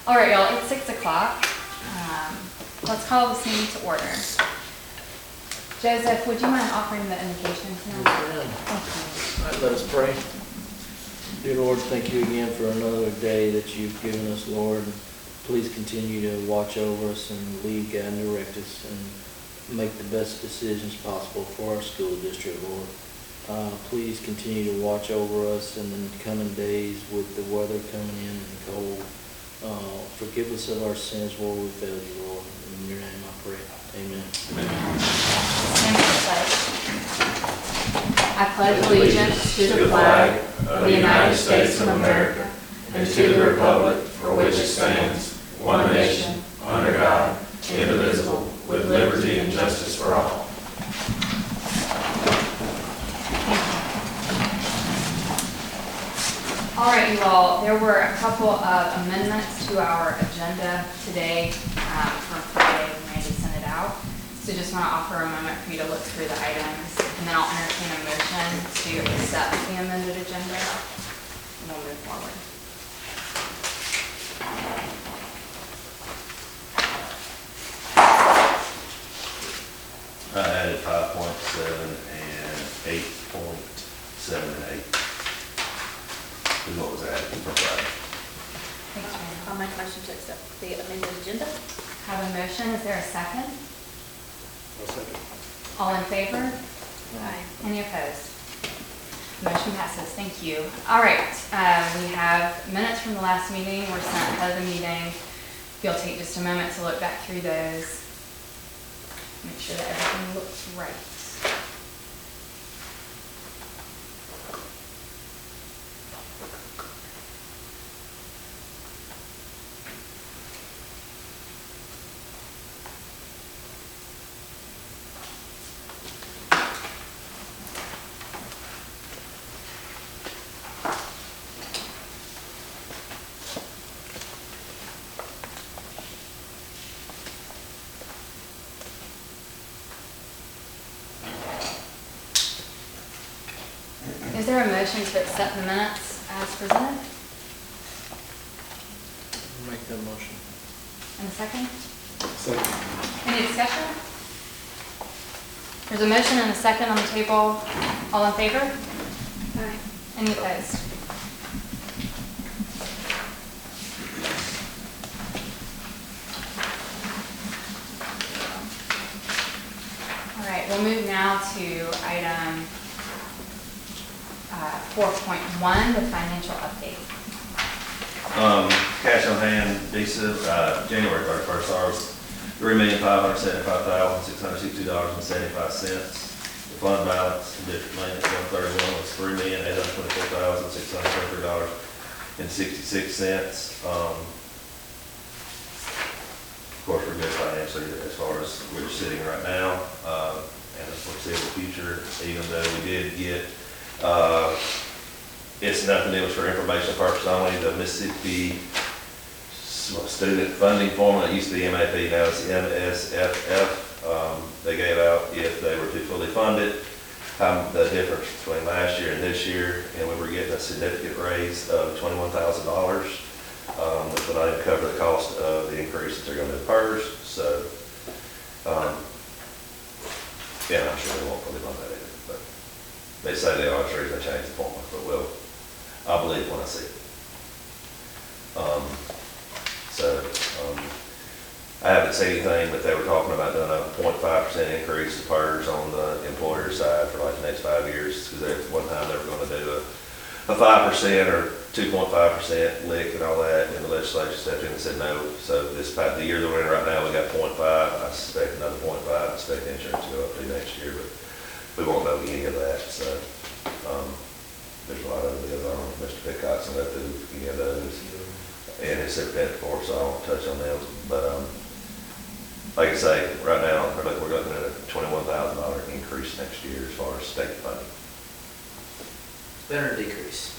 All right, y'all, it's 6 o'clock. Let's call this meeting to order. Joseph, would you mind offering the invocations now? All right, let us pray. Dear Lord, thank you again for another day that you've given us, Lord. Please continue to watch over us and lead, guide, and direct us and make the best decisions possible for our school district, Lord. Please continue to watch over us in the coming days with the weather coming in and cold. Forgive us of our sins where we failed you, Lord. In your name I pray. Amen. Stand for the pledge. I pledge allegiance to the flag of the United States of America and to the republic for which it stands, one nation, under God, indivisible, with liberty and justice for all. All right, you all, there were a couple of amendments to our agenda today from Friday when Randy sent it out. So just want to offer a moment for you to look through the items, and then I'll entertain a motion to accept the amended agenda, and we'll move forward. I added 5.7 and 8.7 and 8. Is what was added from Friday. Thanks, Randy. I'll make a motion to accept the amended agenda. Have a motion, is there a second? I'll second. All in favor? Aye. Any opposed? Motion passes, thank you. All right, we have minutes from the last meeting, were sent ahead of the meeting. If you'll take just a moment to look back through those. Make sure that everything looks right. Is there a motion to accept the minutes as presented? Make that motion. And a second? Second. Any discussion? There's a motion and a second on the table. All in favor? Aye. Any opposed? All right, we'll move now to item 4.1, the financial update. Cash on hand, January 31st, ours, $3,575,662.75. The fund balance, district maintenance, 131 was $3,824,623.66. Of course, we're good financially as far as we're sitting right now, and the foreseeable future, even though we did get, it's nothing, it was for information purpose only, the Mississippi Student Funding Formula, it used to be MAP, now it's MSFF. They gave out if they were to fully fund it, the difference between last year and this year, and we were getting a significant raise of $21,000, which will not even cover the cost of the increase that they're going to do PERS. So, yeah, I'm sure they won't fully fund that either, but they say they are, sure they change the formula, but I'll believe when I see it. I haven't seen anything, but they were talking about doing a 0.5% increase of PERS on the employer side for like the next 5 years, because at one time they were going to do a 5% or 2.5% lick and all that, and the legislature stepped in and said no. So the year that we're in right now, we got 0.5. I suspect another 0.5. I expect insurance to go up to next year, but we won't know any of that. So there's a lot of deals on Mr. Pickott's and go through any of those, and his superintendent for, so I won't touch on those. But like I say, right now we're looking at a $21,000 increase next year as far as state funding. Better decrease.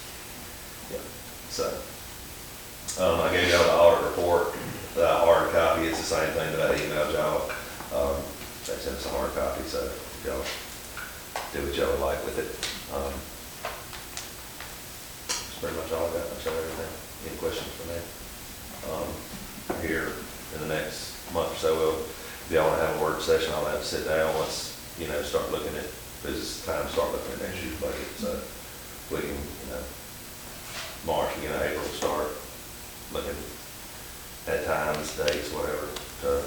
Yeah. So I gave y'all the audit report, the hard copy. It's the same thing that I emailed y'all. They sent us a hard copy, so y'all do what y'all would like with it. That's pretty much all I got. I showed everything. Any questions for me? here in the next month or so. We'll be able to have a work session, I'll have to sit down, let's, start looking at, this is time to start looking at next year's budget, so we can, March, April, start looking at times, dates, whatever, to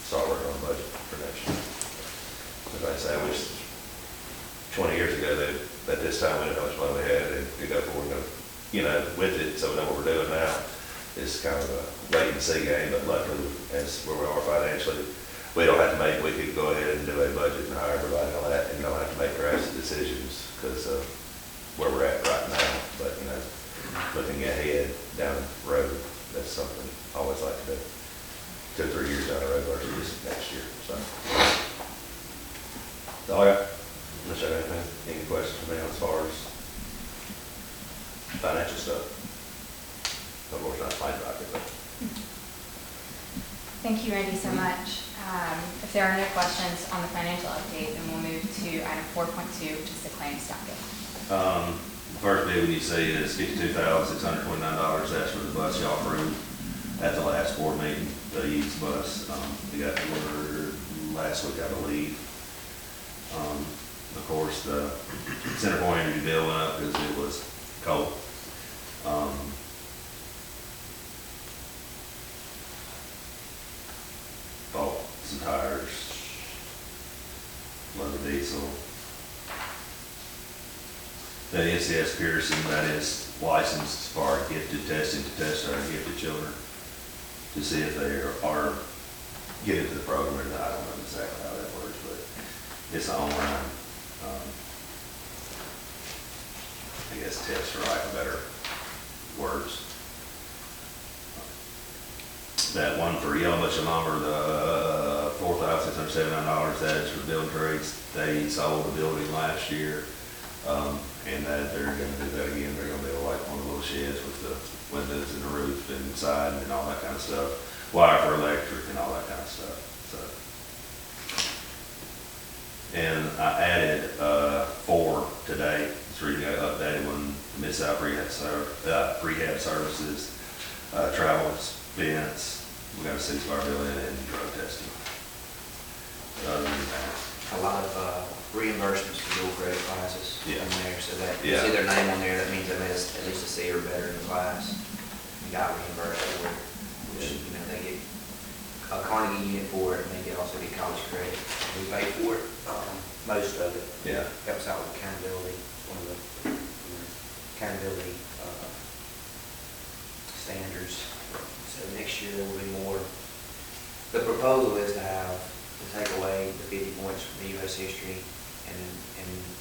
start working on the budget for next year. As I say, I wish 20 years ago, that at this time, we didn't know how much money we had, and to go forward, with it, so we know what we're doing now. It's kind of a wait and see game, but luckily, as where we are financially, we don't have to we could go ahead and do a budget and hire everybody and all that, and don't have to make rash decisions because of where we're at right now. But, looking ahead down the road, that's something I always like to do. 2 or 3 years down the road versus next year, so. That's all I got. Unless you have anything, any questions for me as far as financial stuff? Of course, not fine about it, but. Thank you, Randy, so much. If there are no questions on the financial update, then we'll move to item 4.2, which is the claims docket. First bid you see is $52,629. That's for the bus y'all approved at the last board meeting, the Eads bus. We got the order last week, I believe. Of course, the center point energy bill went up because it was cold. Bought some tires, leather diesel. The NCS Pearson, that is licensed for gifted testing to test our gifted children to see if they are get into the program or not. I don't know exactly how that works, but it's an online, I guess, test for lack of better words. That one for Yellow Bush and Lumber, the $4,679, that is for building trades. They sold the building last year, and that they're gonna do that again. They're gonna build like one of the little sheds with the windows and the roof and siding and all that kind of stuff. Wire for electric and all that kind of stuff, so. And I added, 4 today. It's reading an updated one, Mid-South Rehab Services, travel expense. We got a 6-bar bill in and drug testing. Other than that, A lot of reimbursements for dual credit classes in Yeah. there, so that, you Yeah. see their name on there, that means they made at least a C or better in the class. And got reimbursed for it, which, they get a Carnegie unit for it, and they get also get college credit. We pay for it, most of it. yeah. Helps out with accountability, one of the accountability standards. So next year there will be more. The proposal is to take away the 50 points from the U.S. history and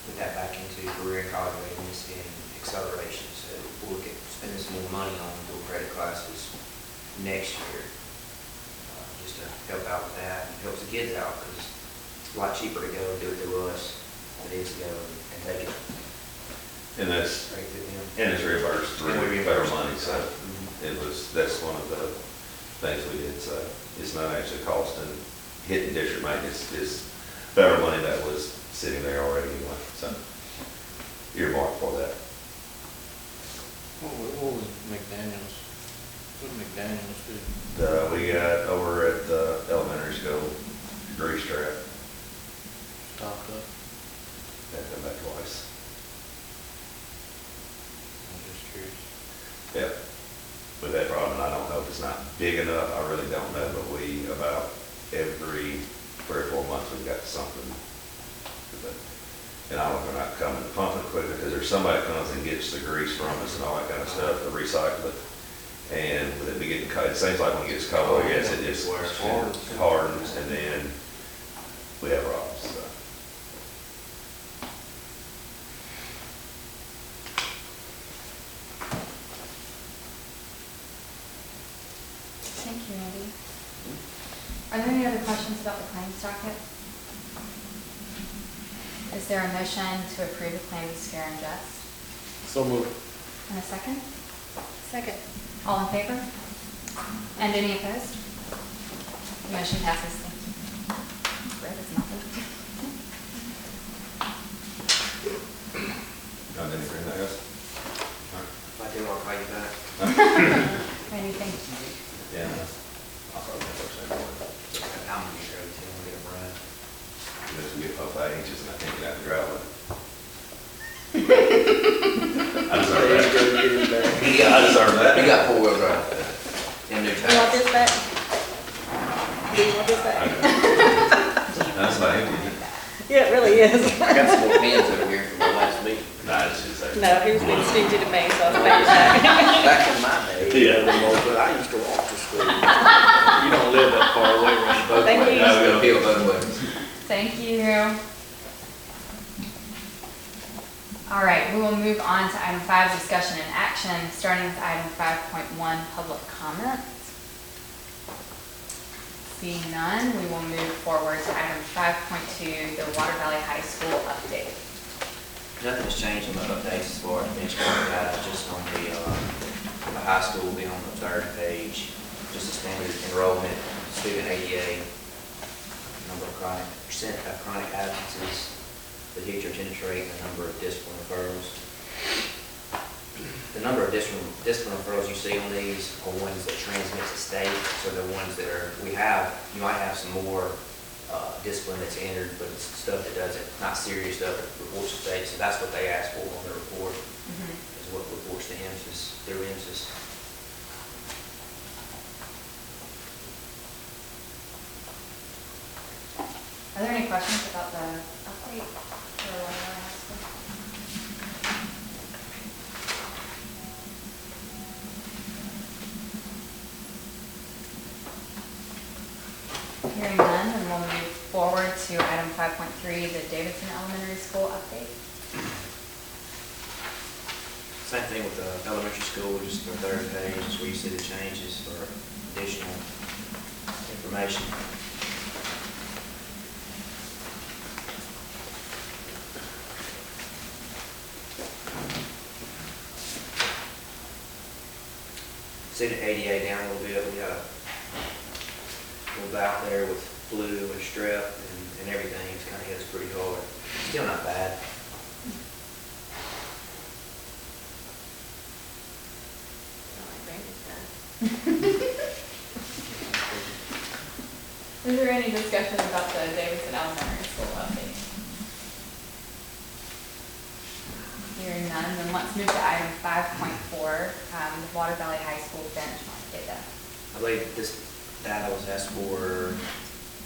put that back into career and college readiness and acceleration. So we'll look at spending some more money on dual credit classes next year, just to help out with that and helps the kids out because it's a lot cheaper to go and do it through us than it is to go and take it And that's, straight through them. and it's reimbursed through And we federal reimburse money, so that's one of the things we did, so it's not actually costing hitting district maintenance, it's federal money that was sitting there already anyway, so earmarked for that. What was McDaniels? What did McDaniels do? We got over at the elementary school, grease trap, Stocked up? that come back twice. I'm just curious. Yep. With that problem, I don't know if it's not big enough, I really don't know, but we, about every 3 or 4 months, we've got something. And I don't know if they're not coming to pump it quickly, because there's somebody that comes and gets the grease from us and all that kind of stuff, to recycle it. And with it be getting cold, it seems like when it gets cold, I guess it just hardens, and then we have problems, so. Thank you, Randy. Are there any other questions about the claims docket? Is there a motion to approve the claims fair and just? So moved. And a second? Second. All in favor? And any opposed? The motion passes. Red is nothing. Not anything else? If I do, I'll call you back. Randy, inches and I can't get out the driveway. I There deserve you that. go, get it back. I deserve that. You got four-wheel drive and new You want tires. this back? Do you want this back? That's not empty. Yeah, it really is. I got some more pins over here from the last meeting. Nah, I just didn't say. No, he was being stingy to me, so I was paying it back. Back in my day. Yeah, but I used to walk to school. You don't live that far away, run both Thank ways. you. No, we'll feel both ways. Thank you. All right, we will move on to item 5, discussion and action, starting with item 5.1, public comments. Seeing none, we will move forward to item 5.2, the Water Valley High School update. Nothing's changed on the updates as far as benchmark data, just on the high school will be on the third page. Just a standard enrollment, student ADA, number of percent of chronic absences, the teacher attendance rate, and the number of discipline referrals. The number of discipline referrals you see on these are ones that transmit to state, so the ones that are, you might have some more discipline that's entered, but it's stuff that doesn't, not serious stuff that reports to state, so that's what they ask for on their report, is what reports to MSIS, their MSIS. Are there any questions about the update for Water Valley High School? Hearing none, then we'll move forward to item 5.3, the Davidson Elementary School update. Same thing with the elementary school, just the third page, is where you see the changes for additional information. Student ADA down a little bit, we got a little bout there with flu and strep and everything, it's kind of hit us pretty hard. Still not bad. Is there any discussion about the Davidson Elementary School update? Hearing none, then let's move to item 5.4, the Water Valley High School benchmark data. I believe this data was asked for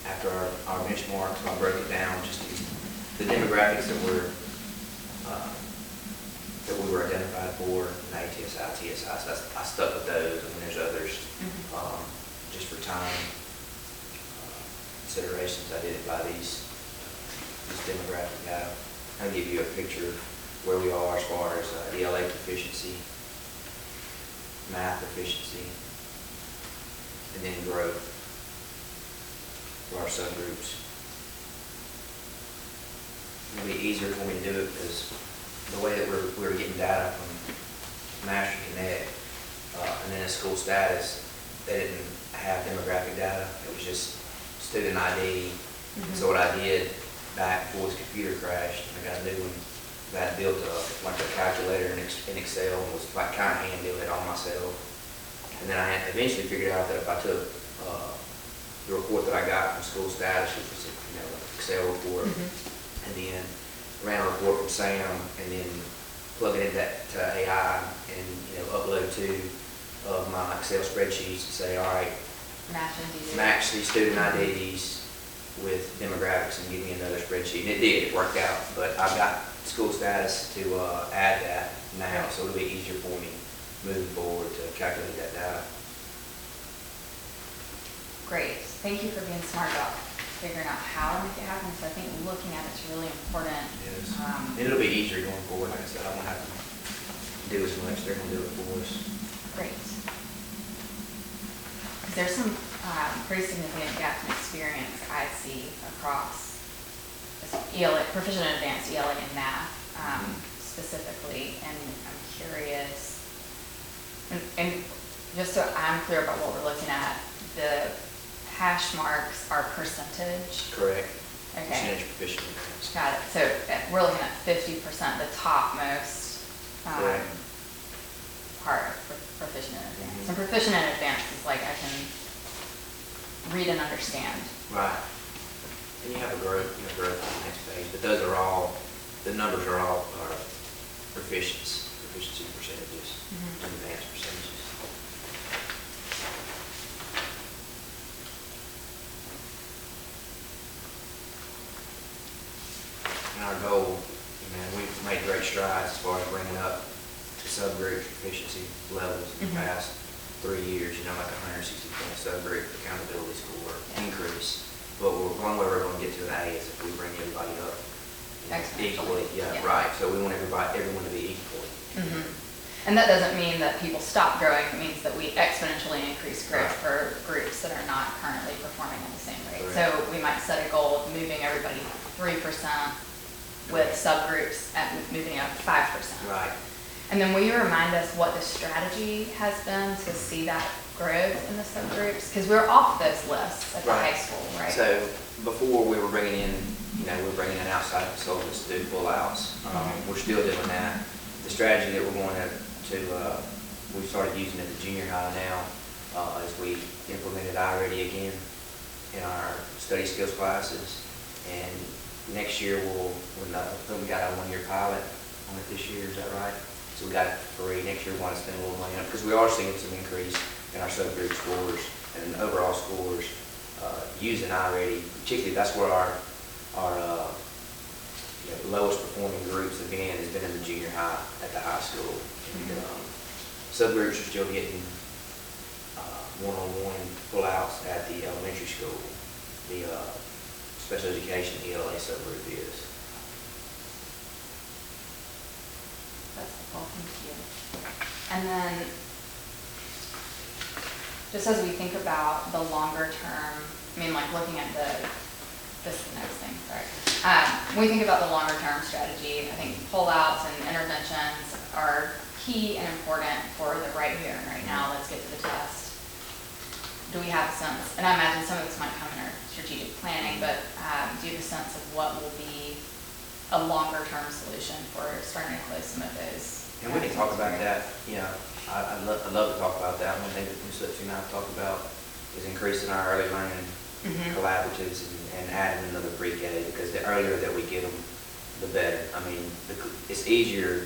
after our benchmark, so I broke it down, just the demographics that we were identified for, in ATSI, TSI, so I stuck with those, and then there's others, just for time considerations, I did it by these demographic data. I'll give you a picture of where we are as far as ELA proficiency, math proficiency, and then growth for our subgroups. It'll be easier for me to do it because the way that we're getting data from Master Connect and then in school status, they didn't have demographic data. It was just student ID. So what I did back before this computer crashed, I got a new one that I built like a calculator in Excel and was like kind of hand doing it all myself. And then I eventually figured out that if I took the report that I got from school status, which was an Excel report, and then ran a report from Sam, and then plug it into AI and upload 2 of my Excel spreadsheets and say, all right, match these student IDs with demographics and give me another spreadsheet. And it did, it worked out, but I've got school status to add that now, so it'll be easier for me moving forward to calculate that data. Great, thank you for being smart about figuring out how to make it happen, so I think looking at it's really important. Yes. And it'll be easier going forward, like I said, I won't have to do as much, they're gonna do it for us. Great. There's some pretty significant gaps in experience I see across ELA, proficient and advanced ELA and math specifically, and I'm curious, and just so I'm clear about what we're looking at, the hash marks are percentage? Correct. Okay. Percentage proficient. Got it. So we're looking at 50%, the topmost Correct. part of proficient and advanced. And proficient and advanced is like I can read and understand. Right. And you have a growth, growth on the next page, but those are all, the numbers are all proficiency percentages, Mhm. advanced percentages. And our goal, we've made great strides as far as bringing up the subgroup proficiency levels in the Mhm. past 3 years, like 160 point subgroup accountability score increase. But one way we're gonna get to an A is if we bring everybody up equally. Exponentially. Yeah, Yeah. right. So we want everyone to be equally. Mhm. And that doesn't mean that people stop growing, it means that we exponentially increase growth Right. for groups that are not currently performing at the same rate. Correct. So we might set a goal of moving everybody 3% with subgroups at moving up 5%. Right. And then will you remind us what the strategy has been to see that growth in the subgroups? Because we're off those lists at the Right. high school, right? So before we were bringing in, we were bringing in outside consultants to do pull-outs. Mhm. We're still doing that. The strategy that we're going to we started using at the junior high now, as we implemented iReady again in our study skills classes. And next year we got a 1-year pilot on it this year, is that right? So we got it for free. Next year we want to spend a little money on it because we are seeing some increase in our subgroup scores and overall scores using iReady. Particularly, that's where our lowest performing groups again has been in the junior high at the high school. And, subgroups are still getting one-on-one pull-outs at the elementary school. The special education ELA subgroup is. That's helpful, thank you. And then, just as we think about the longer term, like looking at this next thing, sorry. When we think about the longer term strategy, I think pullouts and interventions are key and important for the right here and right now. Let's get to the test. Do we have a sense, and I imagine some of this might come in our strategic planning, but do you have a sense of what will be a longer term solution for starting to close some of those? And we can talk about that, I'd love to talk about that. One thing that Ms. Lipsy and I have talked about is increasing our early learning Mhm. collaboratives and adding another pre-K, because the earlier that we get them, the better. It's easier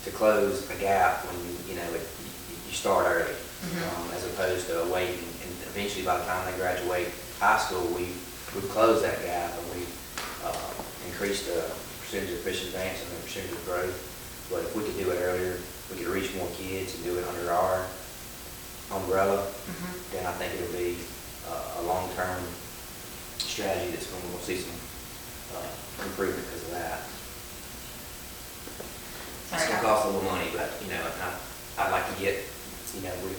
to close a gap when you start early, Mhm. as opposed to waiting. And eventually, by the time they graduate high school, we've closed that gap and we've increased the percentage of proficient advance and the percentage of growth. But if we could do it earlier, we could reach more kids and do it under our umbrella, Mhm. then I think it'll be a long-term strategy that's we'll see some improvement because of that. It's gonna cost a little money, but, I'd like to get,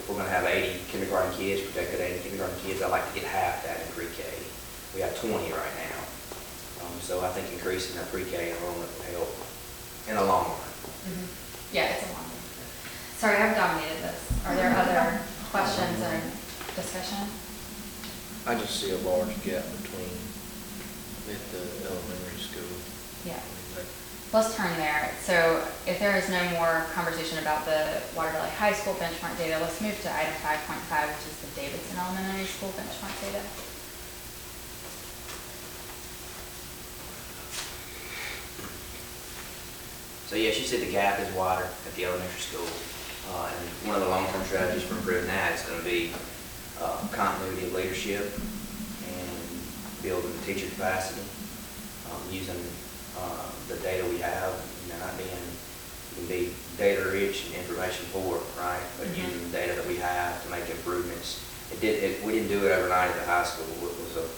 we're gonna have 80 kindergarten kids, protected 80 kindergarten kids. I'd like to get half that in pre-K. We have 20 right now. So I think increasing our pre-K enrollment will help in the long run. Mhm. Yeah, it's a long one. Sorry, I've dominated this. Are there other questions or discussion? I just see a large gap between at the elementary school. Yeah. Like, Let's turn there. So if there is no more conversation about the Water Valley High School benchmark data, let's move to item 5.5, which is the Davidson Elementary School benchmark data. So yes, you said the gap is wider at the elementary school. And one of the long-term strategies for improving that is going to be continuity of leadership and building teacher capacity, using the data we have, not being, you can be data rich and information poor, right? But Mhm. using the data that we have to make improvements. We didn't do it overnight at the high school. It was a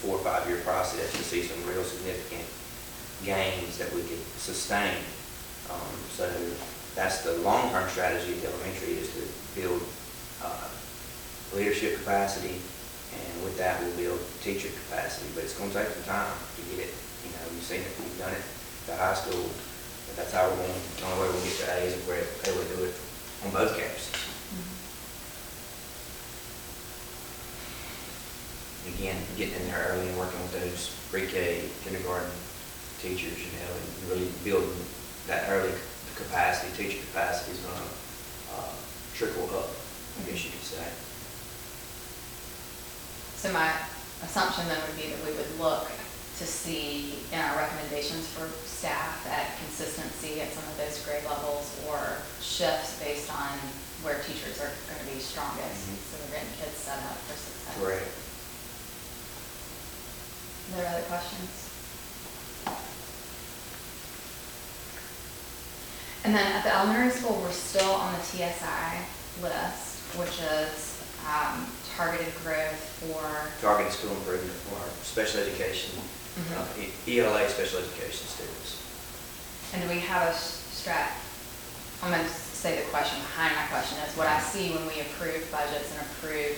4 or 5 year process to see some real significant gains that we could sustain. So that's the long-term strategy at the elementary, is to build leadership capacity, and with that we'll build teacher capacity. But it's going to take some time to get it. You've seen it, we've done it at the high school, but that's how we're going. The only way we'll get to A is if we're able to do it on both campuses. Again, getting in there early and working with those pre-K, kindergarten teachers, and really building that early capacity, teacher capacity is going to trickle up, I guess you could say. So my assumption then would be that we would look to see in our recommendations for staff at consistency at some of those grade levels or shifts based on where teachers are going to be strongest. Mhm. So we're getting kids set up for success. Correct. Are there other questions? And then at the elementary school, we're still on the TSI list, which is targeted growth for. Targeted school improvement for our special education, ELA special education students. And do we have a I'm going to say the question behind my question is, what I see when we approve budgets and approve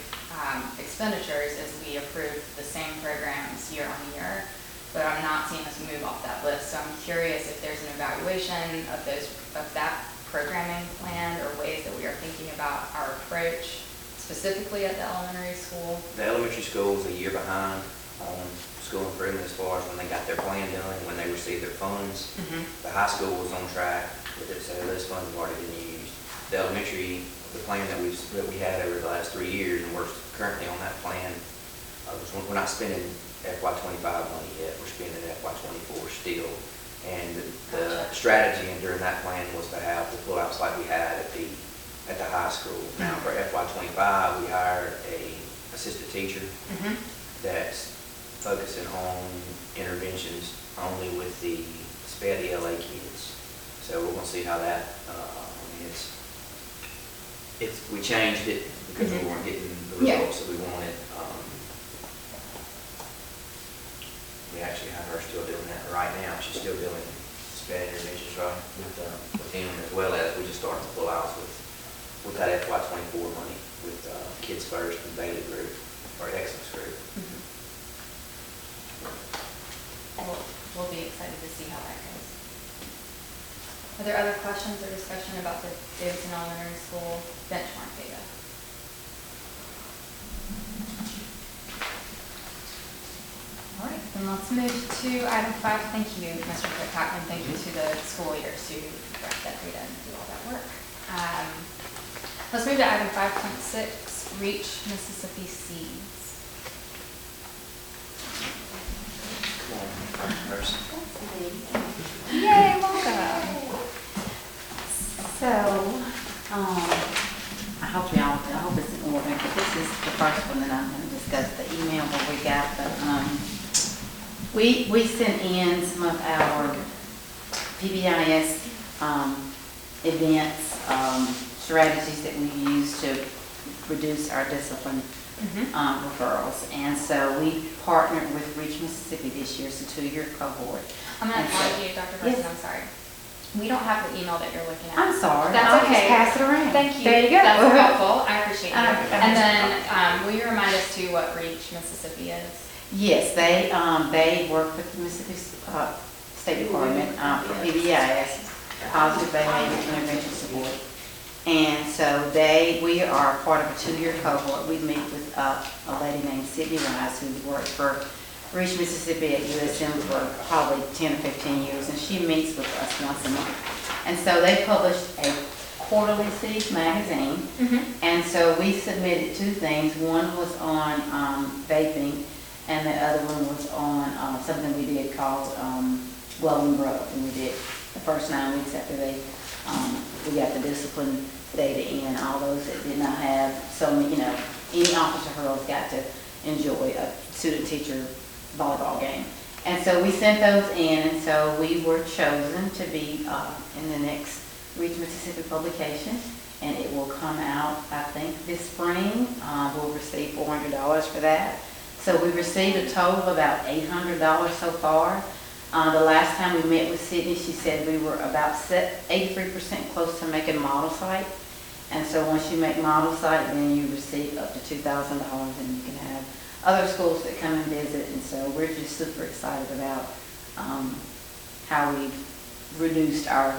expenditures is we approve the same programs year on year, but I'm not seeing us move off that list. So I'm curious if there's an evaluation of that programming plan or ways that we are thinking about our approach specifically at the elementary school. The elementary school is a year behind on school improvement as far as when they got their plan done, when they received their funds. The high school was on track with it, so those funds have already been used. The elementary, the plan that we had over the last 3 years, and we're currently on that plan, we're not spending FY25 money yet, we're spending FY24 still. And the strategy during that plan was to have the pullouts like we had at the high school. Now for FY25, we hired a assistant teacher that's focusing on interventions only with the SPED ELA kids. So we're gonna see how that, we changed it because we weren't getting the results that we wanted. We actually have her still doing that right now. She's still doing SPED interventions, right, with him, as well as we just started to pull out with that FY24 money with Kids First and Bailey Group, or Excellence Group. We'll be excited to see how that goes. Are there other questions or discussion about the Davidson Elementary School benchmark data? All right, then let's move to item 5. Thank you, Mr. Pitcock, and thank you to the school leaders who brought that data and do all that work. Let's move to item 5.6, Reach Mississippi Seeds. Come on, first. Yay, welcome. So, I hope it's in order, but this is the first one that I'm going to discuss, the email that we got, but, we sent in some of our PBIS, events, strategies that we use to reduce our discipline, referrals. And so we partnered with Reach Mississippi this year. It's a 2-year cohort. I'm going to And so- pause you, Dr. Burson, Yes. I'm sorry. We don't have the email that you're looking at. I'm sorry. That's I'll okay. just pass it around. Thank you. There you go. That's helpful. I appreciate you. Okay. And then, will you remind us too what Reach Mississippi is? Yes, they work with the Mississippi State Department for PBIS, Positive Behavior Intervention Support. And so we are part of a 2-year cohort. We meet with a lady named Sydney Rice, who worked for Reach Mississippi at USM for probably 10 or 15 years, and she meets with us once a month. And so they published a quarterly Seeds magazine, and so we submitted 2 things. One was on vaping, and the other one was on something we did called Well and Grow, and we did the first 9 weeks after we got the discipline data in. All those that did not have so many, any officer hurls got to enjoy a student-teacher volleyball game. And so we sent those in, and so we were chosen to be in the next Reach Mississippi publication, and it will come out, I think, this spring. We'll receive $400 for that. So we received a total of about $800 so far. The last time we met with Sydney, she said we were about 83% close to making model site. And so once you make model site, then you receive up to $2,000, and you can have other schools that come and visit. And so we're just super excited about how we've reduced our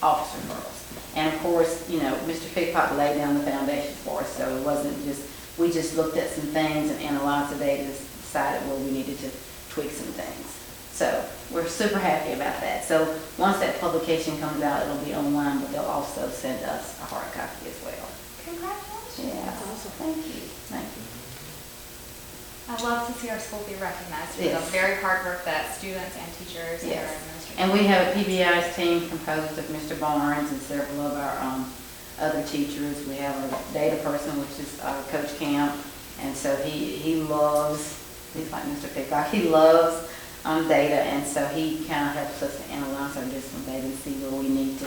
officer girls. And of course, Mr. Pickpock laid down the foundation for us, so it wasn't just, we just looked at some things and analyzed the data and decided where we needed to tweak some things. So we're super happy about that. So once that publication comes out, it'll be online, but they'll also send us a hard copy as well. Congratulations. Yeah, that's awesome. Thank you. Thank you. I love to see our school be recognized for the Yes. very hard work that students and teachers and our Yes. administrators. And we have a PBI's team composed of Mr. Barnes and several of our other teachers. We have a data person, which is Coach Camp, and so he loves, he's like Mr. Picklock, he loves data, and so he kind of helps us to analyze our discipline data and see where we need to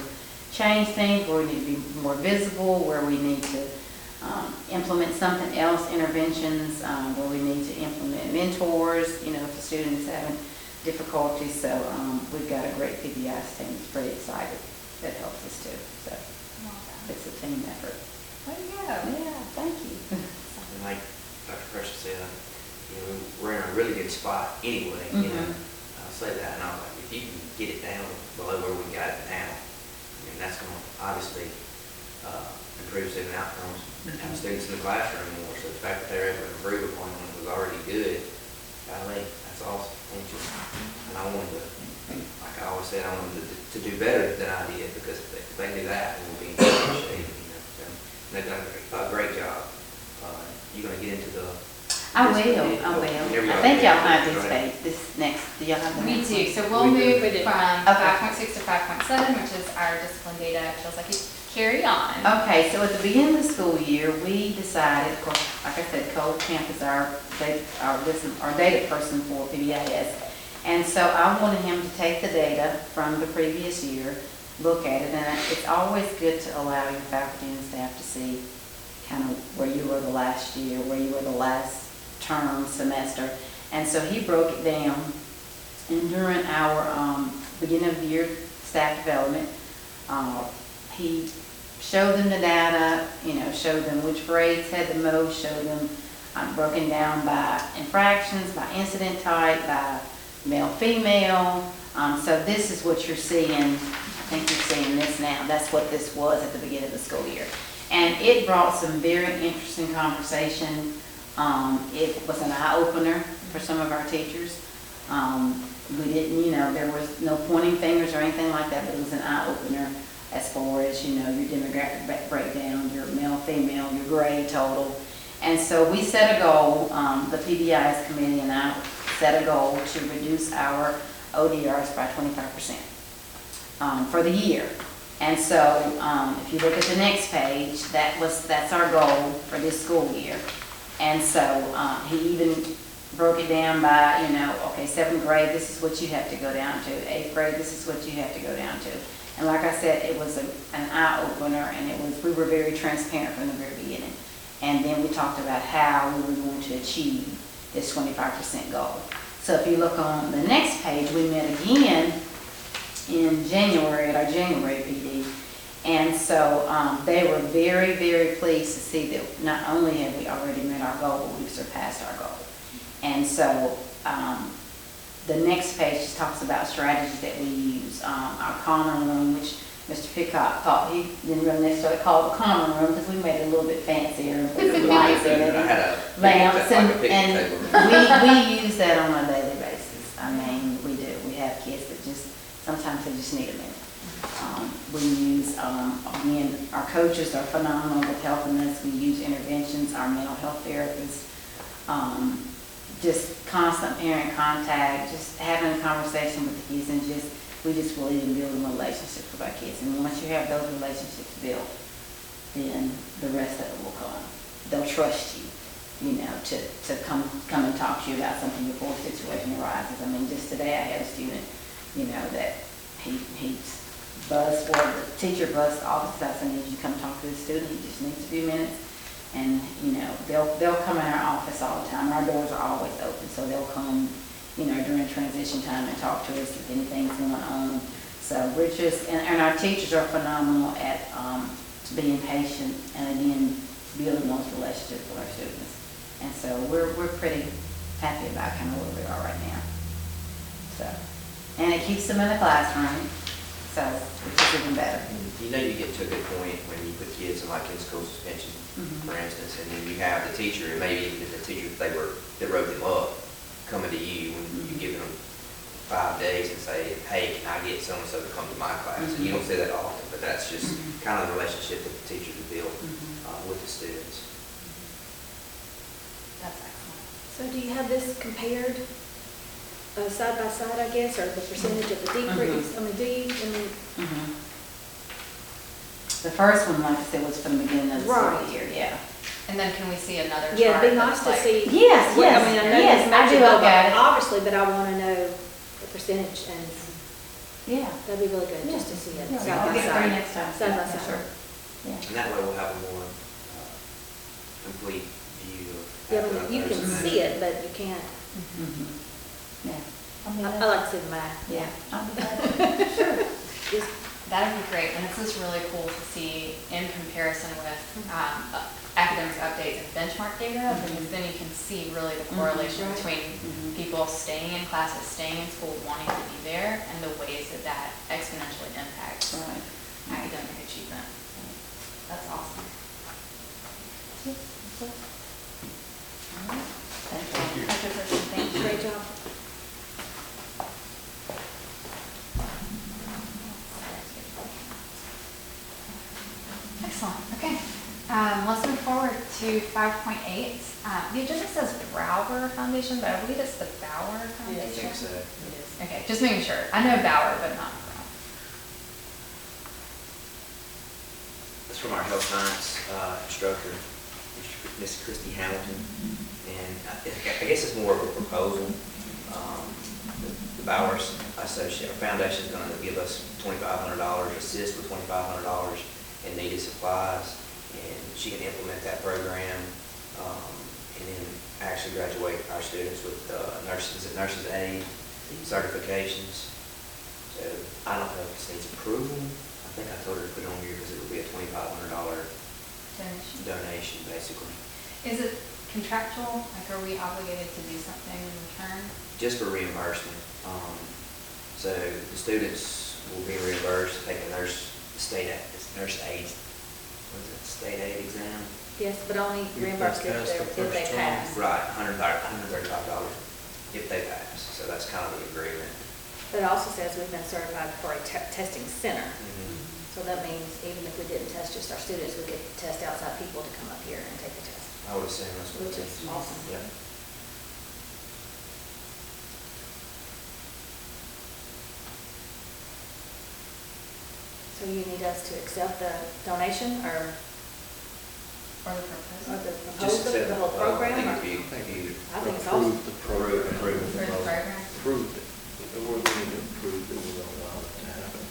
change things, where we need to be more visible, where we need to implement something else, interventions, where we need to implement mentors, you know, if a student is having difficulties. So we've got a great PBI's team that's pretty excited that helps us too. So Well done. it's a team effort. Way to go. Yeah, thank you. And like Dr. Precious said, you know, we're in a really good spot anyway, you know. I'll say that, and I was like, if you can get it down below where we got it now, I mean, that's gonna obviously improve student outcomes and students in the classroom more. So the fact that they're able to improve upon when it was already good, golly, that's awesome. And I wanted to, like I always said, I wanted to do better than I did, because if they do that, then we'll be in good shape, you know. So, and they've done a great job. You're gonna get into the. I will. I think y'all have this page, this next, do y'all have the We next do, one? so we'll We do. move We do. from Okay. 5.6 to 5.7, which is our discipline data, feels like it carry on. Okay, so at the beginning of the school year, we decided, of course, like I said, Cole Camp is our data person for PBIS. And so I wanted him to take the data from the previous year, look at it, and it's always good to allow your faculty and staff to see kind of where you were the last year, where you were the last term, semester. And so he broke it down, and during our beginning of the year staff development, he showed them the data, you know, showed them which grades had the most, showed them broken down by infractions, by incident type, by male, female. So this is what you're seeing. I think you're seeing this now. That's what this was at the beginning of the school year. And it brought some very interesting conversation. It was an eye-opener for some of our teachers. We didn't, you know, there was no pointing fingers or anything like that, but it was an eye-opener as far as, you know, your demographic breakdown, your male, female, your grade total. And so we set a goal, the PBIS committee and I set a goal to reduce our ODRs by 25% for the year. And so if you look at the next page, that's our goal for this school year. And so he even broke it down by, you know, okay, 7th grade, this is what you have to go down to. 8th grade, this is what you have to go down to. And like I said, it was an eye-opener, and we were very transparent from the very beginning. And then we talked about how we were going to achieve this 25% goal. So if you look on the next page, we met again in January at our January PD. And so they were very, very pleased to see that not only have we already met our goal, but we've surpassed our goal. And so the next page just talks about strategies that we use. Our common room, which Mr. Pickott thought he didn't really necessarily call it the common room because we made it a little bit fancier and put some lights in it, I had a lamps, like a picnic and table. we use that on a daily basis. I mean, we do. We have kids that just, sometimes they just need a minute. We use, again, our coaches are phenomenal with helping us. We use interventions, our mental health therapists, just constant parent contact, just having a conversation with the kids, and we just believe in building relationships with our kids. And once you have those relationships built, then the rest of it will come. They'll trust you, you know, to come and talk to you about something before a situation arises. I mean, just today I had a student, you know, that he's buzzed for, the teacher buzzed all the stuff, and if you come talk to the student, he just needs a few minutes. And, you know, they'll come in our office all the time. Our doors are always open, so they'll come, you know, during transition time and talk to us if anything's going on. So we're just, and our teachers are phenomenal at being patient and again, building those relationships with our students. And so we're pretty happy about kind of where we are right now. So, and it keeps them in the classroom, so which is even better. You know, you get to a good point when you put kids in like in school suspension, for instance, and then you have the teacher, and maybe even the teacher that wrote them up, coming to you when you give them 5 days and say, hey, can I get so-and-so to come to my class? And you don't say that often, but that's just kind of the relationship that the teachers have built with the students. That's excellent. So do you have this compared, side by side, I guess, or the percentage of the decrease? I mean, do you, I mean, Mhm. The first one, like I said, was from the beginning of the school Right. year, yeah. And then can we see another chart? yeah, it'd be nice that's to like- see. Yes, Well, yes, I mean, I know yes, you I do mentioned look it, at it. obviously, but I want to know the percentage, and Yeah. that'd be really good, just to see it Yeah, side I'll by get it for you side. next time. Side by Yeah, side. sure. Yeah. And that way we'll have a more complete view of. Yeah, I mean, you can see it, but you can't, Mhm. Yeah. I'll be I glad- like to see the math. Yeah. I'll be glad. Sure. Just, That'd be great, and it's just really cool to see in comparison with academic updates and benchmark data, because then you can see really the correlation Right. between Mhm. people staying in classes, staying in school, wanting to be there, and the ways that that exponentially impacts Right. academic achievement. That's awesome. Thank you. Dr. Person, thank you. great job. Excellent, okay. Let's move forward to 5.8. The agenda says Brouwer Foundation, but I believe it's the Bauer I Foundation. think so. It is, okay, just making sure. I know Bauer, but not Brouwer. That's from our health science instructor, Miss Christy Hamilton. And I guess it's more of a proposal. The Bowers Associate Foundation is going to give us $2,500, assist with $2,500 in needed supplies. And she can implement that program and then actually graduate our students with nurses aid certifications. So I don't know if this needs approval. I think I told her to put it on here because it would be a $2,500 Donation. donation, basically, Is it contractual? Like, are we obligated to do something in return? just for reimbursement. So the students will be reimbursed, take a nurse aid, what is it, state aid exam? Yes, but only If reimbursed they pass the if they first time. pass. Right, $135 if they pass. So that's kind of the agreement. But it also says we've been certified for a testing center. Mhm. So that means even if we didn't test just our students, we could test outside people to come up here and take the test, I would assume that's what which it is is. awesome. Yeah. So you need us to accept the donation or Or the proposal? the Just proposal, accept the whole proposal. program? I or- think if you I think it's awesome. Approve the program. Approve the For the program? Approve it. We're going to approve that we're going to allow it to happen.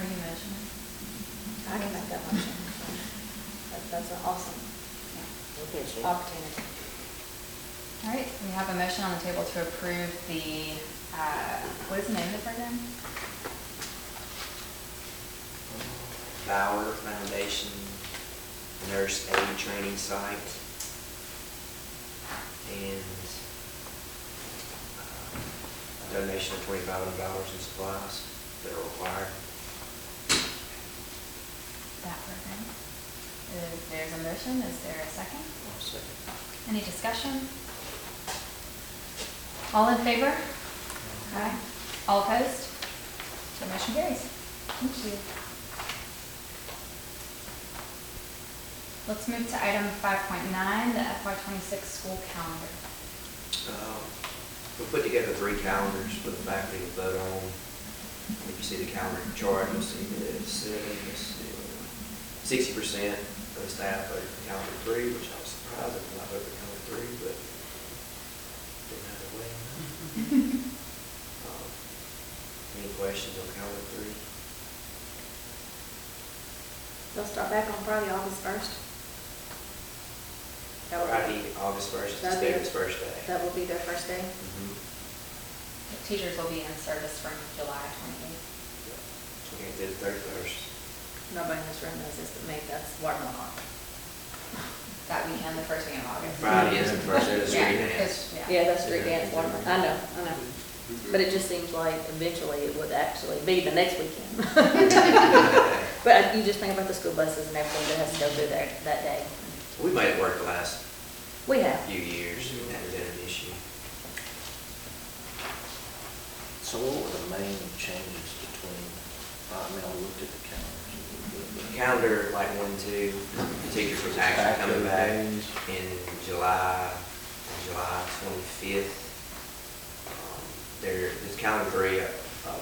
Are you motioning? I can make that motion. That's an awesome opportunity. All right, we have a motion on the table to approve the, what is the name of the program? Bauer Foundation Nurse Aid Training Site. And a donation of $2,500 in supplies that are required. That program. There's a motion, is there a second? I'll second. Any discussion? All in favor? Aye. All opposed? The motion carries. Thank you. Let's move to item 5.9, the FY26 school calendar. We put together 3 calendars for the faculty to vote on. If you see the calendar chart, you'll see that it's 60% of the staff voted for calendar 3, which I was surprised if I voted for calendar 3, but didn't have their way. Any questions on calendar 3? They'll start back on Friday, August 1st. That will be- Friday, August 1st, is the That'd be- student's first day. That will be their first day. Mhm. The teachers will be in service from July 28th. 28th to the 31st. Nobody in this room knows this, but me, that's watermelon. That weekend, the first weekend of August. Friday is the first day of the street Yeah, dance. 'cause- yeah. Yeah, that's street dance, watermelon. I know. But it just seems like eventually it would actually be the next weekend. But you just think about the school buses and everything that has to go through there that day. We made it work the last We have. few years, and that has been an issue. So what were the main changes between, I mean, I looked at the calendars. Calendar, like 1 and 2, the teachers was actually coming back Days. in July and July 25th. This calendar 3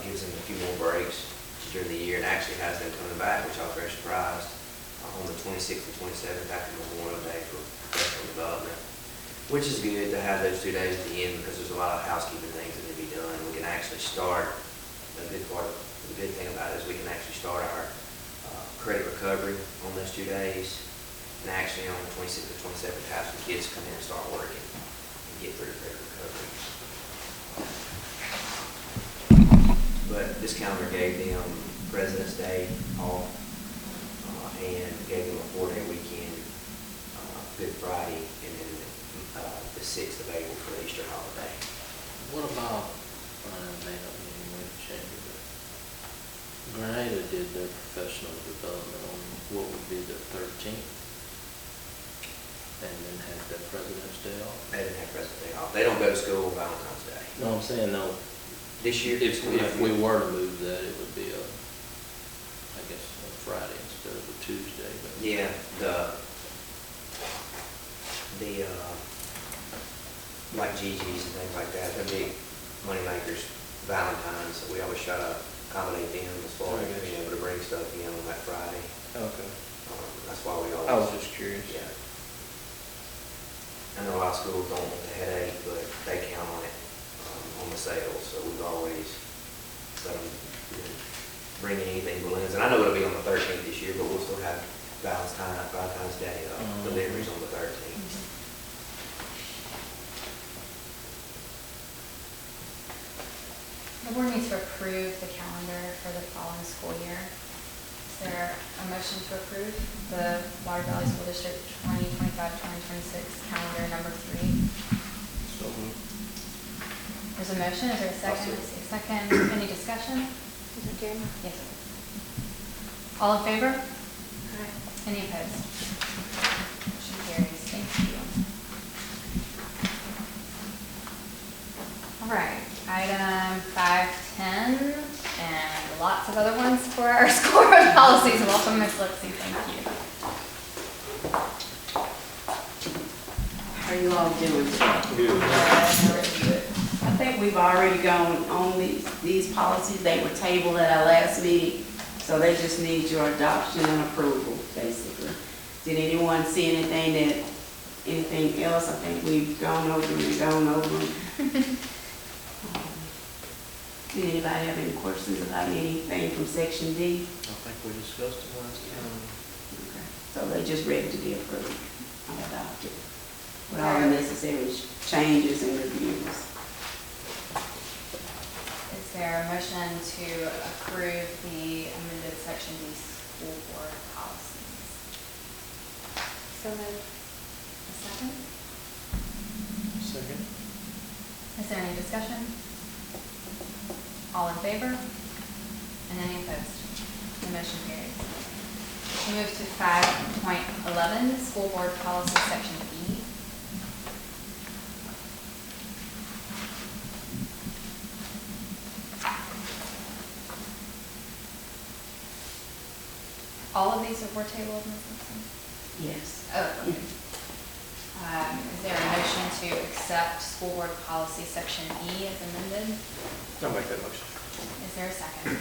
gives them a few more breaks during the year and actually has them coming back, which I was very surprised, on the 26th and 27th after Memorial Day for professional development, which is good to have those 2 days at the end because there's a lot of housekeeping things that need to be done. We can actually start, the good thing about it is we can actually start our credit recovery on those 2 days. And actually on the 26th or 27th, have some kids come in and start working and get through credit recovery. But this calendar gave them President's Day off and gave them a 4-day weekend, Good Friday, and then the 6th of April for the Easter holiday. What about, may not be any way to change it, but Grenada did their professional development on what would be the 13th. And then had their President's Day off. They didn't have President's Day off. They don't go to school on Valentine's Day. No, I'm saying, no, This year, if we were to move that, it would be I guess, a Friday instead of a Tuesday, but. yeah, like Gigi's and things like that, the big money makers, Valentine's, so we always try to accommodate them as far as being able to bring stuff in on that Friday. Okay. That's why we always. I was just curious. Yeah. I know a lot of schools don't want the headache, but they count on it, on the sales, so we've always let them bring in anything balloons. And I know it'll be on the 13th this year, but we'll still have Valentine's Day deliveries on the 13th. The board needs to approve the calendar for the following school year. Is there a motion to approve the Water Valley School District 2025-2026 calendar number 3? So moved. There's a motion, is there a second? I'll A second, any discussion? Is it Jeremy? Yes. All in favor? Aye. Any opposed? Motion carries, thank you. All right, item 510, and lots of other ones for our school board policies. Welcome, Ms. Lipsy, thank you. How are you all doing? Good. I think we've already gone on these policies. They were tabled at our last meeting, so they just need your adoption and approval, basically. Did anyone see anything else? I think we've gone over them. Did anybody have any questions about anything from section D? I think we discussed it last time. Okay. So they're just ready to be approved and adopted with all the necessary changes and reviews. Is there a motion to approve the amended section D school board policies? So moved. A second? Second. Is there any discussion? All in favor? And any opposed? The motion carries. We move to 5.11, school board policy section E. All of these were tabled, Ms. Simpson? Yes. Oh, okay. Is there a motion to accept school board policy section E as amended? I'll make that motion. Is there a second?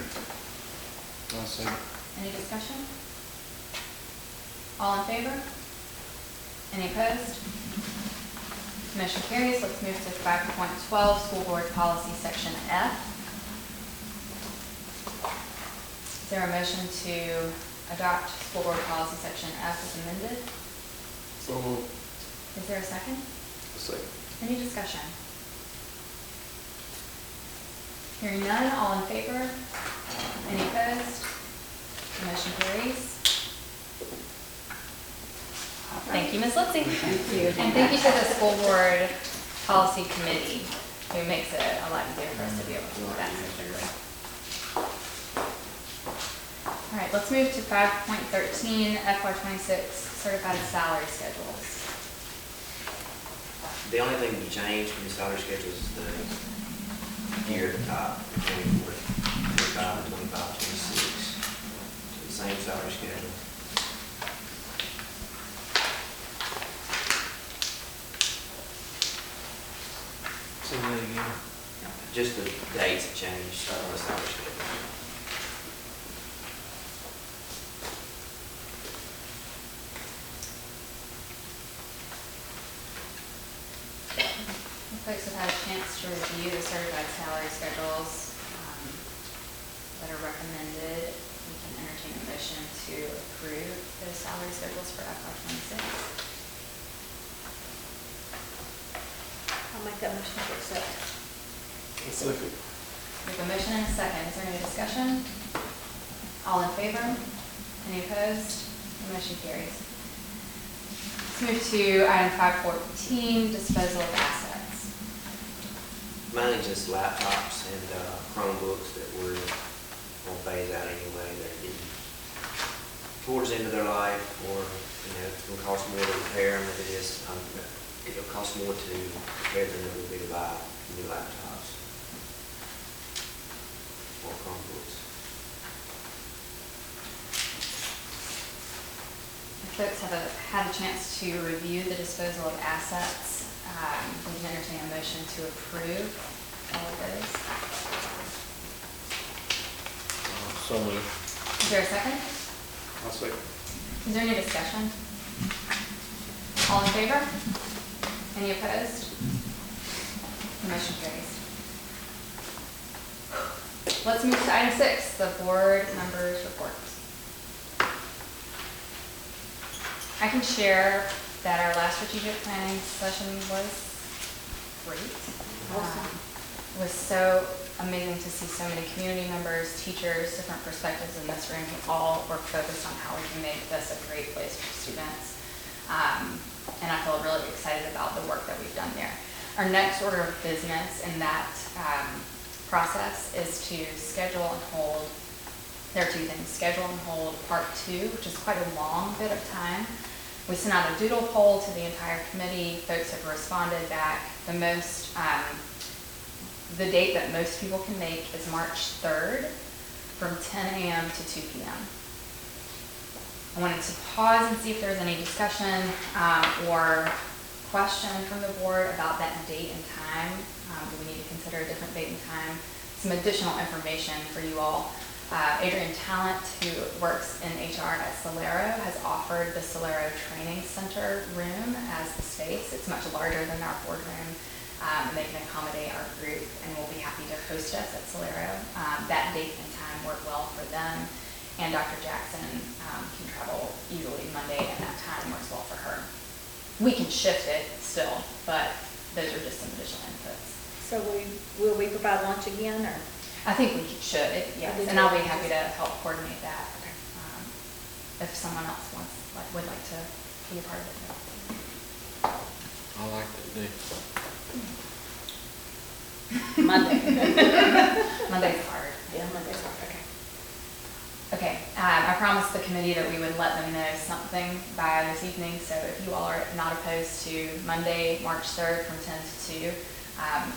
I'll second. Any discussion? All in favor? Any opposed? Motion carries. Let's move to 5.12, school board policy section F. Is there a motion to adopt school board policy section F as amended? So moved. Is there a second? Second. Any discussion? Hearing none, all in favor? Any opposed? The motion carries. Thank you, Ms. Lipsy. Thank you. And thank you to the school board policy committee, who makes it a lot easier for us to be able to do that. All right, let's move to 5.13, FY26 certified salary schedules. The only thing you change from the salary schedules is the year at the top, 24, 25, 25, 26. The same salary schedule. Just the dates have changed on the salary schedule. Folks have had a chance to review the certified salary schedules that are recommended. We can entertain a motion to approve those salary schedules for FY '26. I'll make that motion to accept. We have a motion and a second. Is there any discussion? All in favor? Any opposed? The motion carries. Let's move to item 514, disposal of assets. Mainly just laptops and Chromebooks that we're gonna phase out anyway. They're getting towards the end of their life, or, it's gonna cost more to repair them than it is, it'll cost more to repair than it would be to buy new laptops or Chromebooks. If folks have had a chance to review the disposal of assets, we can entertain a motion to approve all of those. So moved. Is there a second? I'll second. Is there any discussion? All in favor? Any opposed? The motion carries. Let's move to item 6, the board members' reports. I can share that our last strategic planning session was great. It was so amazing to see so many community members, teachers, different perspectives in this room who all were focused on how we can make this a great place for students. And I feel really excited about the work that we've done there. Our next order of business in that process is to schedule and hold, there are two things, schedule and hold part 2, which is quite a long bit of time. We sent out a doodle poll to the entire committee. Folks have responded back. The date that most people can make is March 3rd from 10 a.m. to 2 p.m. I wanted to pause and see if there's any discussion or question from the board about that date and time. Do we need to consider a different date and time? Some additional information for you all. Adrian Talent, who works in HR at Solero, has offered the Solero Training Center room as the space. It's much larger than our boardroom, and they can accommodate our group and will be happy to host us at Solero. That date and time work well for them, and Dr. Jackson can travel easily Monday, and that time works well for her. We can shift it still, but those are just some additional inputs. So will we provide lunch again, or? I think we should, yes, and I'll be happy to help coordinate that. If someone else would like to be a part of it. I like that day. Monday. Monday's hard. Yeah, Monday's hard, okay. Okay, I promised the committee that we would let them know something by this evening, so if you all are not opposed to Monday, March 3rd from 10 to 2.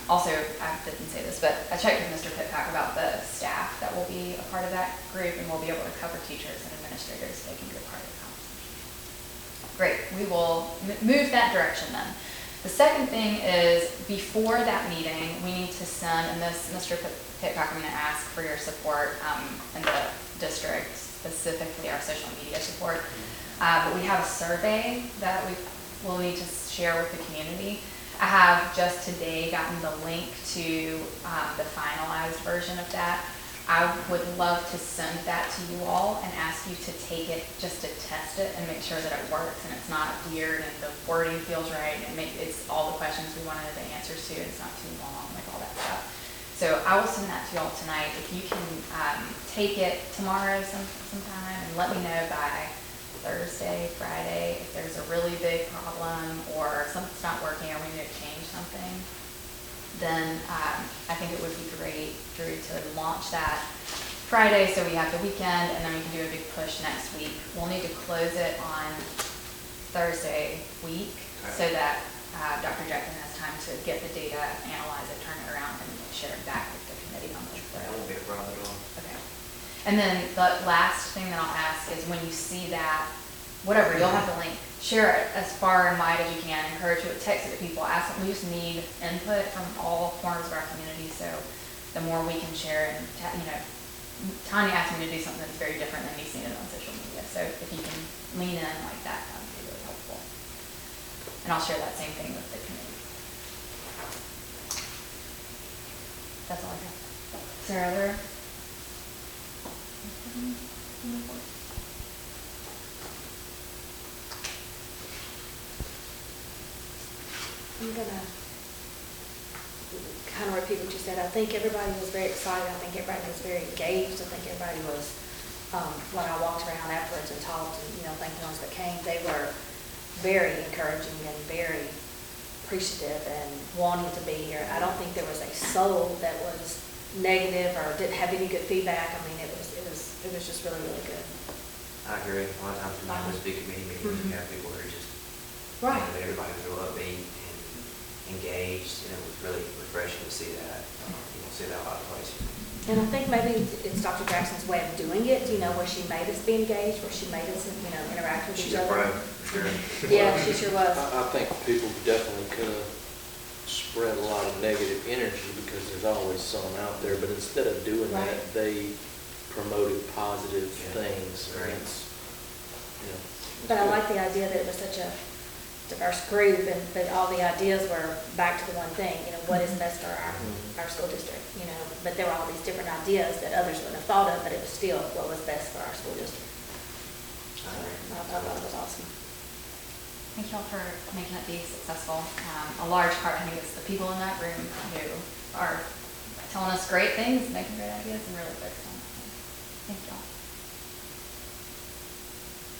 Also, I didn't say this, but I checked with Mr. Pitcock about the staff that will be a part of that group, and we'll be able to cover teachers and administrators so they can be a part of the conversation. Great, we will move that direction then. The second thing is, before that meeting, we need to send, and this, Mr. Pitcock, I'm going to ask for your support in the district, specifically our social media support, but we have a survey that we will need to share with the community. I have just today gotten the link to the finalized version of that. I would love to send that to you all and ask you to take it just to test it and make sure that it works and it's not weird and the wording feels right and it's all the questions we wanted the answers to and it's not too long, like all that stuff. So I will send that to you all tonight. If you can take it tomorrow sometime and let me know by Thursday, Friday, if there's a really big problem or something's not working or we need to change something, then I think it would be great, Drew, to launch that Friday so we have the weekend and then we can do a big push next week. We'll need to close it on Thursday week so that Dr. Jackson has time to get the data, analyze it, turn it around, and share it back with the committee on the That won't be a problem at all. Okay. And then the last thing that I'll ask is when you see that, whatever, you'll have the link. share it as far and wide as you can, encourage it, text it to people, ask them. We just need input from all corners of our community, so the more we can share and, Tanya asked me to do something that's very different than me seeing it on social media, so if you can lean in like that would be really helpful. And I'll share that same thing with the committee. That's all I have. Is there other? I'm gonna kind of repeat what you said. I think everybody was very excited. I think everybody was very engaged. I think everybody was, when I walked around afterwards and talked and, thank the ones that came, they were very encouraging and very appreciative and wanting to be here. I don't think there was a soul that was negative or didn't have any good feedback. I mean, it was just really, really good. I agree. A lot of times when you have those big committee meetings, you have people that are just, Right. Everybody was real upbeat and engaged, and it was really refreshing to see that. You don't see that a lot of places. And I think maybe it's Dr. Jackson's way of doing it, where she made us be engaged, where she made us, interact with each She's a other. pro, for sure. Yeah, she sure was. I think people definitely could have spread a lot of negative energy because there's always some out there, but instead of doing Right. that, they promoted positive Yeah. things. Right. And it's, But I like the idea that it was such a diverse group, and but all the ideas were back to the one thing, what is best for our school district, But there were all these different ideas that others wouldn't have thought of, but it was still what was best for our school district. I thought that was awesome. Thank y'all for making it be successful. A large part, I think, is the people in that room who are telling us great things, making great ideas, and really focused on it. Thank y'all.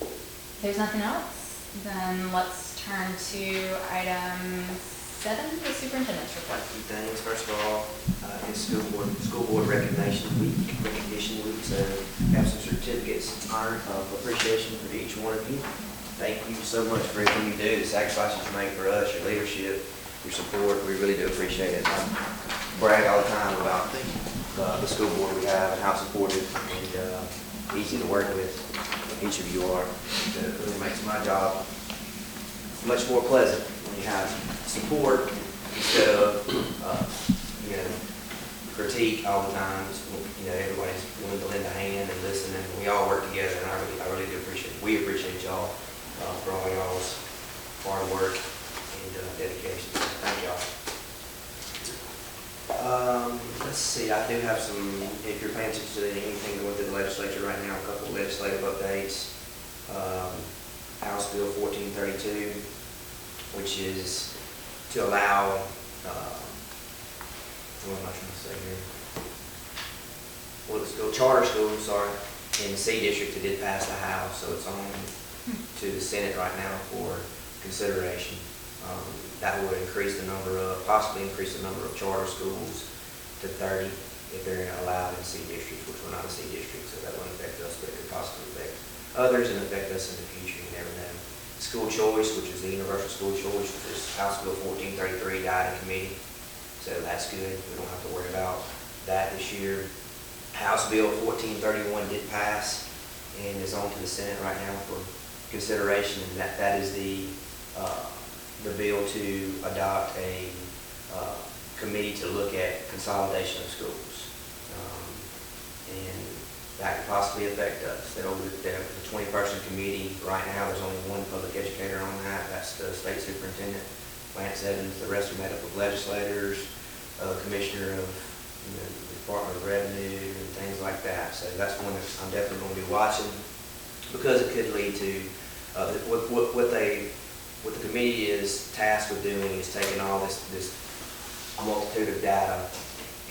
If there's nothing else, then let's turn to item 7, the superintendent's report. A few things. First of all, it's school board recognition week, so we have some certificates honored of appreciation for each one of you. Thank you so much for everything you do, the sacrifices you make for us, your leadership, your support. We really do appreciate it. I brag all the time about the school board we have and how supportive and easy to work with each of you are. It really makes my job much more pleasant when you have support instead of, critique all the time. Everybody's willing to lend a hand and listen, and we all work together, and I really do appreciate it. We appreciate y'all for all y'all's hard work and dedication. Thank y'all. Let's see, I do have some, if you're paying attention to anything going through the legislature right now, a couple of legislative updates. House Bill 1432, which is to allow, what am I trying to say here? Well, it's charter schools, sorry, in the C district, it did pass the House, so it's on to the Senate right now for consideration. That would possibly increase the number of charter schools to 30 if they're allowed in C districts, which we're not a C district, so that wouldn't affect us, but it could possibly affect others and affect us in the future. You never know. School choice, which is the universal school choice, which is House Bill 1433, died in committee, so that's good. We don't have to worry about that this year. House Bill 1431 did pass and is on to the Senate right now for consideration, and that is the bill to adopt a committee to look at consolidation of schools. And that could possibly affect us. The 20-person committee, right now, there's only one public educator on that. That's the state superintendent, Lance Evans. The rest are made up of legislators, commissioner of the Department of Revenue, and things like that. So that's one that I'm definitely going to be watching, because it could lead to what the committee is tasked with doing is taking all this multitude of data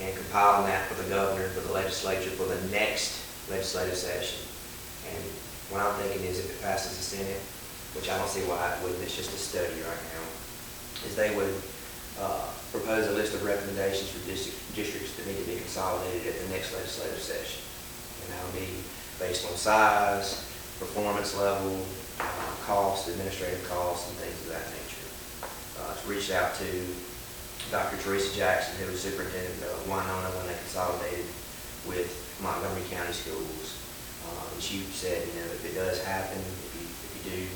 and compiling that for the governor, for the legislature, for the next legislative session. And what I'm thinking is, if it passes the Senate, which I don't see why it wouldn't, it's just a study right now, is they would propose a list of recommendations for districts that need to be consolidated at the next legislative session. And that'll be based on size, performance level, cost, administrative costs, and things of that nature. It's reached out to Dr. Teresa Jackson, who was superintendent of Winona when they consolidated with Montgomery County Schools. And she said, if it does happen, if you do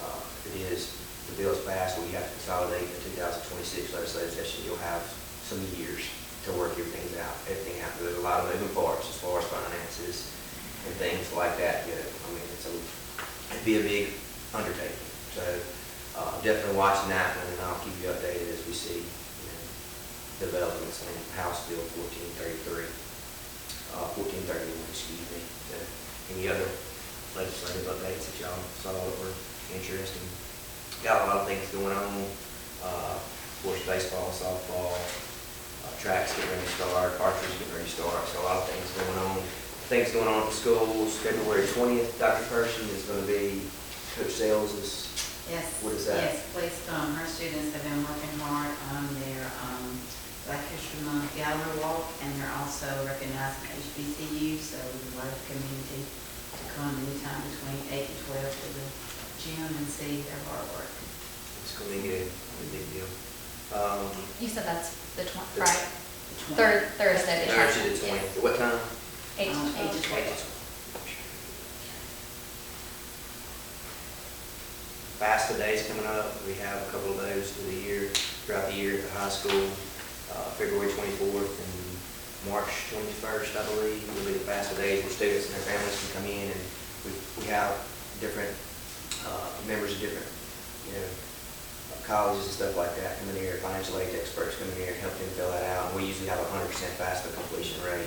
If it is, the bill's passed, we have to consolidate the 2026 legislative session, you'll have some years to work everything out. There's a lot of moving parts as far as finances and things like that go. I mean, it'd be a big undertaking. So definitely watching that one, and I'll keep you updated as we see, developments in House Bill 1431, excuse me. Any other legislative updates that y'all saw that were interesting? Got a lot of things going on. Of course, baseball, softball, track's getting ready to start, archery's getting ready to start, so a lot of things going on. Things going on at the schools. February 20th, Dr. Pershing is going to be Coach Sales's. Yes. What is that? Yes, please, her students have been working hard on their Black History Month Gallery Walk, and they're also recognizing HBCU, so we would like the community to come anytime between 8 and 12 to the gym and see their hard work. It's going to be good. A big deal. You said that's the The- Friday, Thursday. Thursday the 20th. What time? 8 to 8 to 12. 12. FAFSA days coming up. We have a couple of those through the year, throughout the year at the high school. February 24th and March 21st, I believe, will be the FAFSA days where students and their families can come in, and we have different members of different, colleges and stuff like that coming here, financial aid experts coming here and help them fill that out. And we usually have a 100% FAFSA completion rate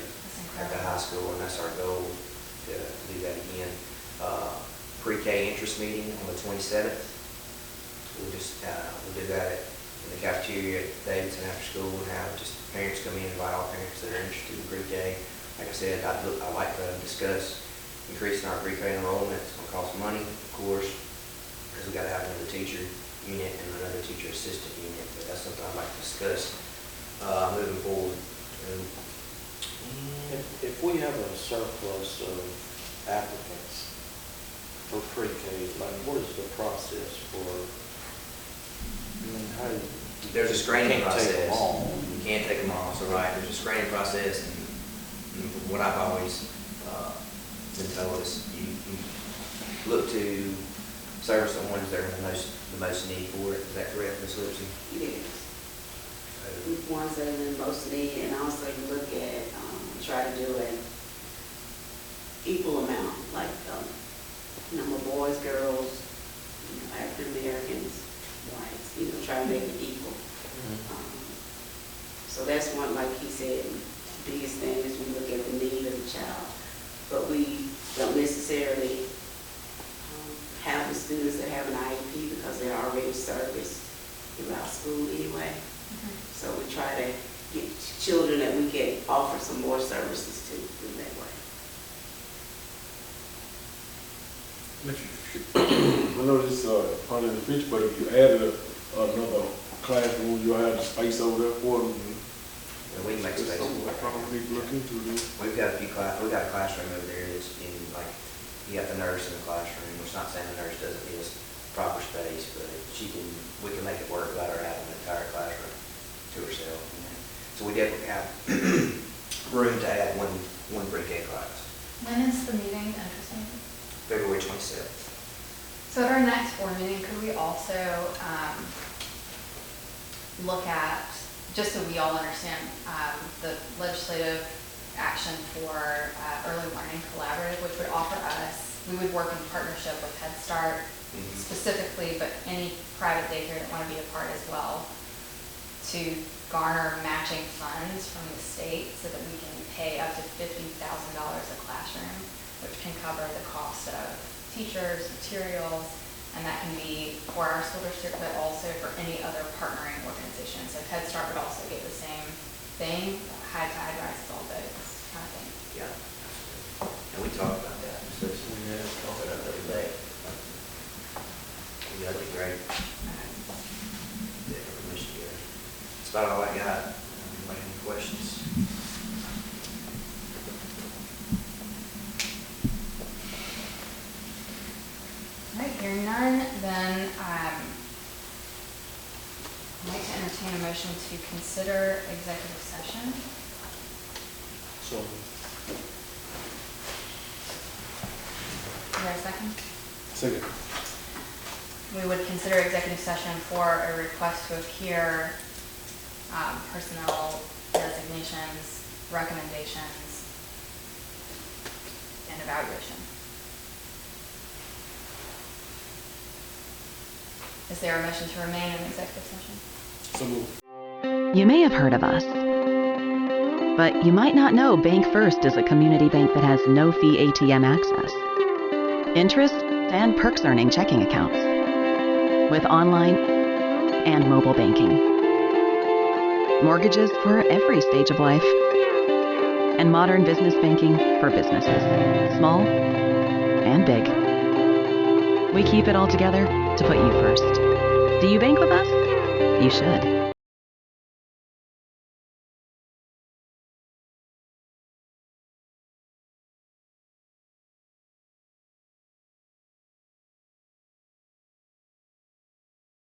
That's at the high school, and that's our goal to do that again. Pre-K interest meeting on the 27th. We'll do that in the cafeteria at Davidson after school, and have just parents come in, invite all parents that are interested in pre-K. Like I said, I'd like to discuss increasing our pre-K enrollment. It's going to cost money, of course, because we got to have another teacher unit and another teacher assistant unit, but that's something I'd like to discuss moving forward. If we have a surplus of applicants for pre-K, like what is the process for, how do you? There's a screening Can't take them process. all. You can't take them all, so right, there's a screening process, and what I've always been told is you look to service the ones that are in the most need for it. Is that correct, Ms. Lipsy? Yes. Ones that are in most need, and also you look at, try to do an equal amount, like number of boys, girls, African Americans, whites, try to make it equal. So that's one, like he said, the biggest thing is we look at the need of the child, but we don't necessarily have the students that have an IEP because they're already serviced throughout school anyway. So we try to get children that we can offer some more services to in that way. I know this part of the picture, but if you added another classroom, you'll have the space over there for them. And we can make That's space something for we it. probably need to look into this. We've got a classroom over there that's in, like, you got the nurse in the classroom, which not saying the nurse doesn't need a proper space, but we can make it work without her having an entire classroom to herself. So we definitely have room to add one pre-K class, When is the meeting, interesting? February 27th. So at our next board meeting, could we also look at, just so we all understand, the legislative action for early learning collaborative, which would offer us, we would work in partnership with Head Start specifically, but any private daycare that want to be a part as well, to garner matching funds from the state so that we can pay up to $50,000 a classroom, which can cover the cost of teachers, materials, and that can be for our school district, but also for any other partnering organization. So Head Start would also get the same thing, high tide rises all boats kind of thing. Yeah. And we talked about that. So it's- we talked about that today. Yeah, that'd be great. Yeah, permission here. That's about all I got. Anybody have any questions? All right, hearing none, then I'd like to entertain a motion to consider executive session. So, Is there a second? Second. we would consider executive session for a request to appear, personnel designations, recommendations, and evaluation. Is there a motion to remain in executive session? So moved. You may have heard of us, but you might not know Bank First is a community bank that has no-fee ATM access, interest, and perks earning checking accounts, with online and mobile banking, mortgages for every stage of life, and modern business banking for businesses, small and big. We keep it all together to put you first. Do you bank with us? You should.